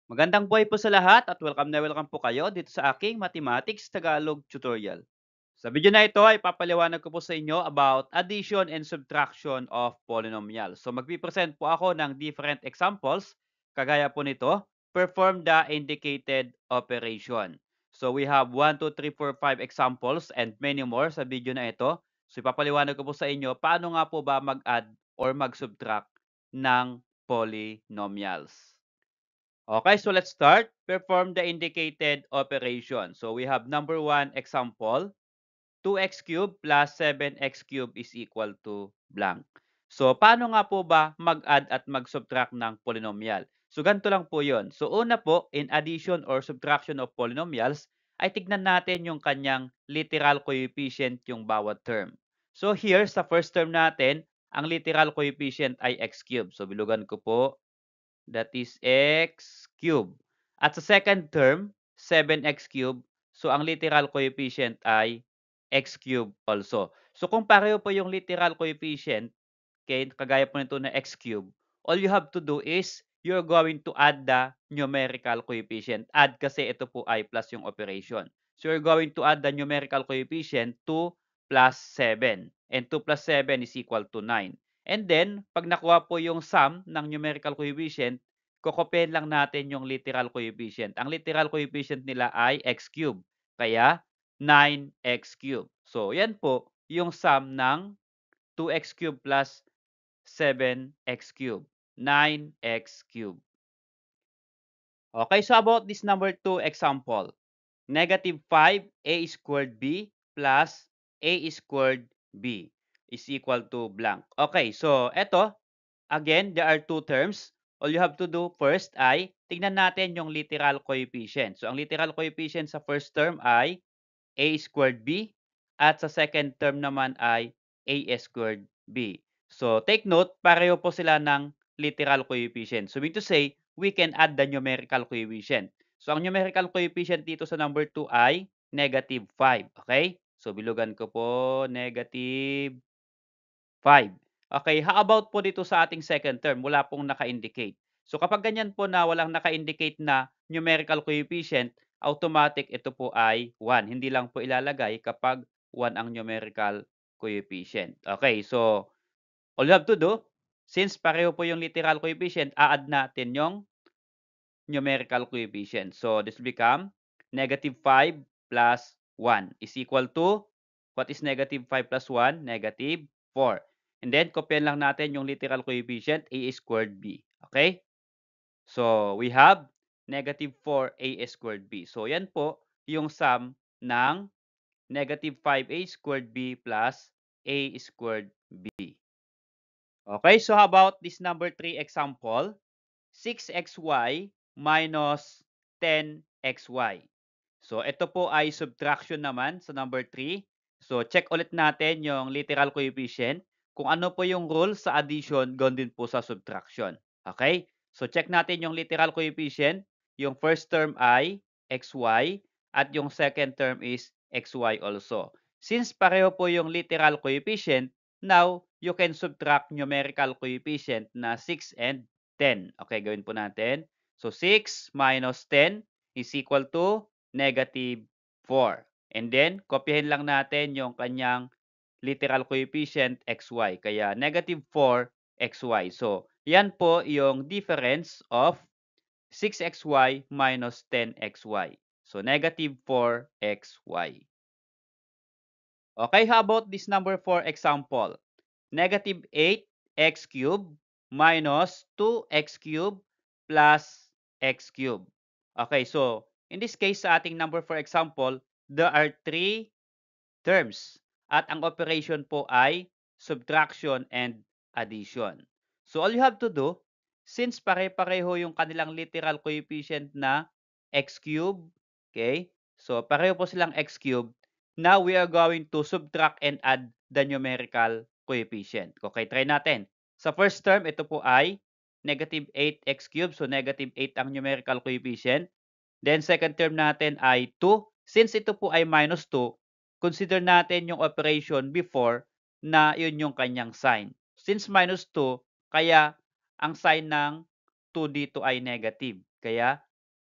Magandang buhay po sa lahat at welcome na welcome po kayo dito sa aking Mathematics Tagalog tutorial. Sa video na ito ay papaliwanag ko po sa inyo about addition and subtraction of polynomials. So magpipresent po ako ng different examples kagaya po nito, perform the indicated operation. So we have 1, 2, 3, 4, 5 examples and many more sa video na ito. So ipapaliwanag ko po sa inyo paano nga po ba mag-add or mag-subtract ng polynomials. Okay, so let's start. Perform the indicated operation. So we have number 1 example, 2x cubed plus 7x cubed is equal to blank. So paano nga po ba mag-add at mag-subtract ng polynomial? So ganito lang po 'yon. So una po, in addition or subtraction of polynomials, ay tignan natin yung kanyang literal coefficient yung bawat term. So here, sa first term natin, ang literal coefficient ay x cubed. So bilugan ko po, that is x cube. At sa second term, 7x cube. So, ang literal coefficient ay x cube also. So, kung pareho po yung literal coefficient, okay, kagaya po nito na x cube, all you have to do is you're going to add the numerical coefficient. Add kasi ito po ay plus yung operation. So, you're going to add the numerical coefficient 2 plus 7. And 2 plus 7 is equal to 9. And then, pag nakuha po yung sum ng numerical coefficient, kokopyahin lang natin yung literal coefficient. Ang literal coefficient nila ay x cube. Kaya, 9x cube. So, yan po yung sum ng 2x cube plus 7x cube. 9x cube. Okay, so about this number 2 example. Negative 5a squared b plus a squared b is equal to blank. Okay, so eto, again, there are two terms. All you have to do first ay tignan natin yung literal coefficient. So, ang literal coefficient sa first term ay a squared b at sa second term naman ay a squared b. So, take note, pareho po sila ng literal coefficient. So, mean to say, we can add the numerical coefficient. So, ang numerical coefficient dito sa number 2 ay negative 5. Okay? So, bilugan ko po negative 5. Okay, how about po dito sa ating second term? Wala pong naka-indicate. So, kapag ganyan po na walang naka-indicate na numerical coefficient, automatic ito po ay 1. Hindi lang po ilalagay kapag 1 ang numerical coefficient. Okay, so all you have to do, since pareho po yung literal coefficient, a-add natin yung numerical coefficient. So, this will become negative 5 plus 1 is equal to, what is negative 5 plus 1? Negative 4. And then, kopyahin lang natin yung literal coefficient, a squared b. Okay? So, we have negative 4a squared b. So, yan po yung sum ng negative 5a squared b plus a squared b. Okay, so how about this number 3 example? 6xy minus 10xy. So, ito po ay subtraction naman sa number 3. So, check ulit natin yung literal coefficient. Kung ano po yung rule sa addition, ganoon din po sa subtraction. Okay? So, check natin yung literal coefficient. Yung first term ay xy at yung second term is xy also. Since pareho po yung literal coefficient, now, you can subtract numerical coefficient na 6 and 10. Okay, gawin po natin. So, 6 minus 10 is equal to negative 4. And then, kopyahin lang natin yung kanyang literal coefficient xy. Kaya, negative 4xy. So, yan po yung difference of 6xy minus 10xy. So, negative 4xy. Okay, how about this number 4 example? Negative 8x cubed minus 2x cubed plus x cubed. Okay, so in this case sa ating number 4 example, there are 3 terms at ang operation po ay subtraction and addition. So all you have to do, since pare-pareho yung kanilang literal coefficient na x cubed, okay? So pareho po silang x cubed. Now we are going to subtract and add the numerical coefficient. Okay, try natin. Sa first term, ito po ay negative 8x cubed. So negative 8 ang numerical coefficient. Then second term natin ay 2. Since ito po ay minus 2, consider natin yung operation before na yun yung kanyang sign. Since minus 2, kaya ang sign ng 2 dito ay negative. Kaya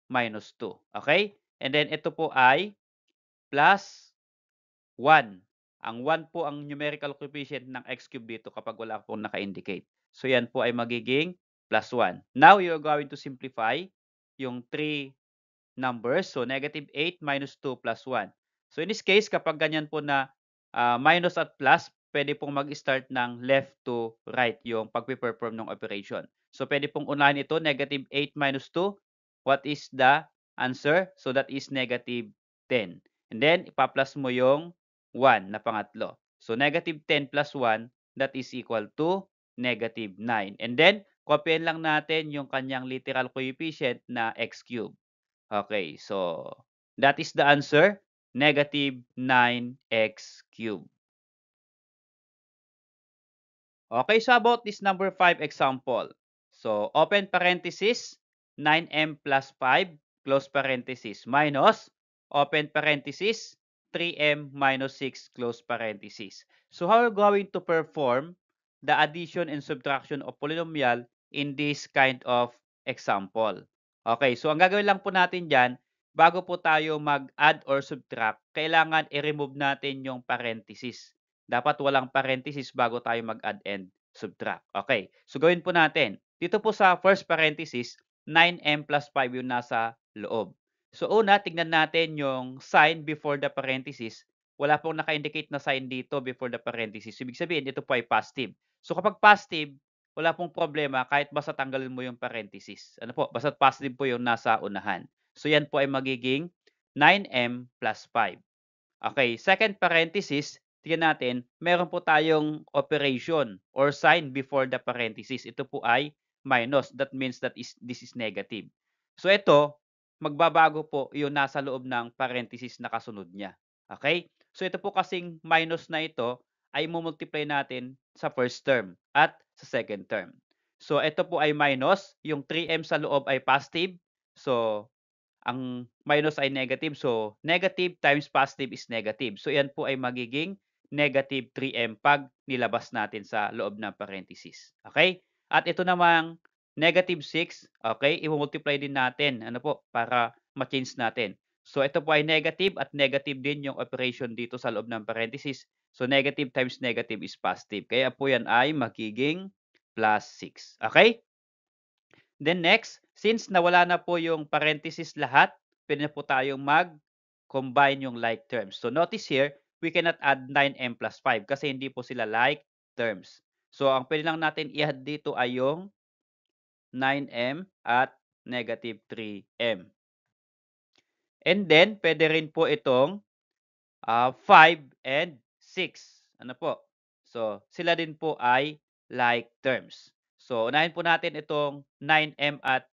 minus 2. Okay? And then ito po ay plus 1. Ang 1 po ang numerical coefficient ng x cube dito kapag wala pong naka-indicate. So yan po ay magiging plus 1. Now, you're going to simplify yung 3 numbers. So, negative 8 minus 2 plus 1. So, in this case, kapag ganyan po na minus at plus, pwede pong mag-start ng left to right yung pag-perform ng operation. So, pwede pong unahin ito, negative 8 minus 2. What is the answer? So, that is negative 10. And then, ipa-plus mo yung 1 na pangatlo. So, negative 10 plus 1, that is equal to negative 9. And then, kopyahin lang natin yung kanyang literal coefficient na x cube. Okay, so that is the answer, negative 9x cubed. Okay, so about this number 5 example. So, open parenthesis, 9m plus 5, close parenthesis, minus, open parenthesis, 3m minus 6, close parenthesis. So, how are we going to perform the addition and subtraction of polynomial in this kind of example? Okay, so ang gagawin lang po natin dyan, bago po tayo mag-add or subtract, kailangan i-remove natin yung parenthesis. Dapat walang parenthesis bago tayo mag-add and subtract. Okay. So, gawin po natin. Dito po sa first parenthesis, 9m plus 5 yung nasa loob. So, una, tignan natin yung sign before the parenthesis. Wala pong naka-indicate na sign dito before the parenthesis. Ibig sabihin, ito po ay positive. So, kapag positive, wala pong problema kahit basta tanggalin mo yung parenthesis. Ano po? Basta positive po yung nasa unahan. So, yan po ay magiging 9m plus 5. Okay, second parenthesis, tingnan natin, meron po tayong operation or sign before the parenthesis. Ito po ay minus. That means that this is negative. So ito, magbabago po yung nasa loob ng parenthesis na kasunod niya. Okay? So ito po kasing minus na ito ay multiply natin sa first term at sa second term. So ito po ay minus, yung 3m sa loob ay positive. So ang minus ay negative. So, negative times positive is negative. So, yan po ay magiging negative 3m pag nilabas natin sa loob ng parenthesis. Okay? At ito namang negative 6, okay, i-multiply din natin, ano po, para ma-change natin. So, ito po ay negative at negative din yung operation dito sa loob ng parenthesis. So, negative times negative is positive. Kaya po yan ay magiging plus 6. Okay? Then next, since nawala na po yung parenthesis lahat, pwede na po tayong mag-combine yung like terms. So notice here, we cannot add 9m plus 5 kasi hindi po sila like terms. So ang pwede lang natin i-add dito ay yung 9m at negative 3m. And then, pwede rin po itong 5 and 6. Ano po? So, sila din po ay like terms. So, unahin po natin itong 9m at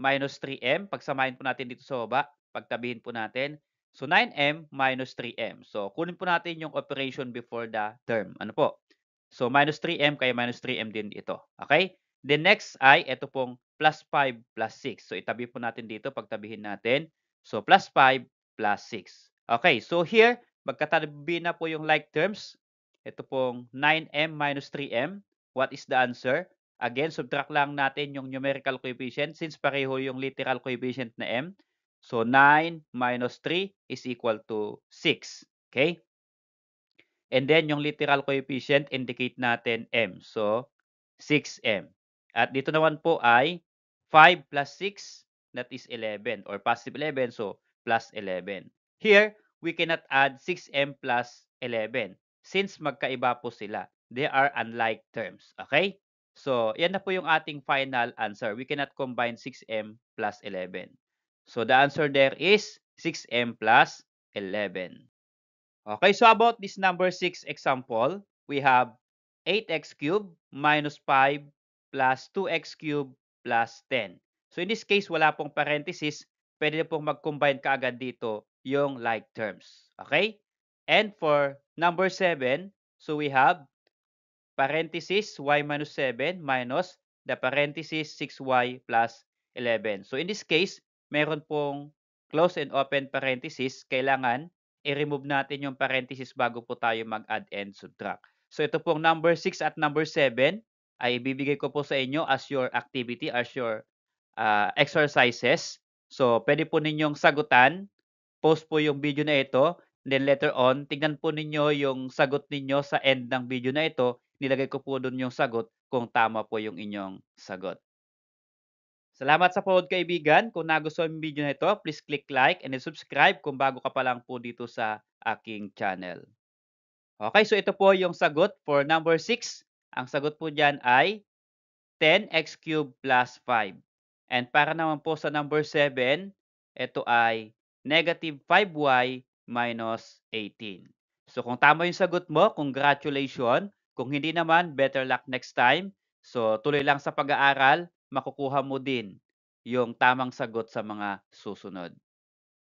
minus 3m. Pagsamahin po natin dito sa baba, pagtabihin po natin. So, 9m minus 3m. So, kunin po natin yung operation before the term. Ano po? So, minus 3m kaya minus 3m din ito. Okay? The next ay ito pong plus 5 plus 6. So, itabi po natin dito, pagtabihin natin. So, plus 5 plus 6. Okay, so here, magkatabi na po yung like terms. Ito pong 9m minus 3m. What is the answer? Again, subtract lang natin yung numerical coefficient since pareho yung literal coefficient na m. So, 9 minus 3 is equal to 6. Okay? And then, yung literal coefficient, indicate natin m. So, 6m. At dito naman po ay 5 plus 6, that is 11. Or positive 11, so plus 11. Here, we cannot add 6m plus 11 since magkaiba po sila. They are unlike terms. Okay? So, yan na po yung ating final answer. We cannot combine 6m plus 11. So, the answer there is 6m plus 11. Okay, so about this number 6 example, we have 8x cubed minus 5 plus 2x cubed plus 10. So in this case, wala pong parenthesis. Pwede na pong mag-combine kaagad dito yung like terms. Okay? And for number 7, so we have parenthesis y minus 7 minus the parenthesis 6y plus 11. So in this case, meron pong close and open parenthesis. Kailangan i-remove natin yung parenthesis bago po tayo mag-add and subtract. So ito pong number 6 at number 7 ay ibibigay ko po sa inyo as your activity, as your exercises. So, pwede po ninyong sagutan, post po yung video na ito, then later on, tignan po ninyo yung sagot ninyo sa end ng video na ito, nilagay ko po dun yung sagot kung tama po yung inyong sagot. Salamat sa panood kaibigan. Kung nagustuhan mo yung video na ito, please click like and then subscribe kung bago ka pa lang po dito sa aking channel. Okay, so ito po yung sagot for number 6. Ang sagot po diyan ay 10x cubed plus 5. And para naman po sa number 7, ito ay negative 5y minus 18. So kung tama yung sagot mo, congratulations. Kung hindi naman, better luck next time. So tuloy lang sa pag-aaral, makukuha mo din yung tamang sagot sa mga susunod.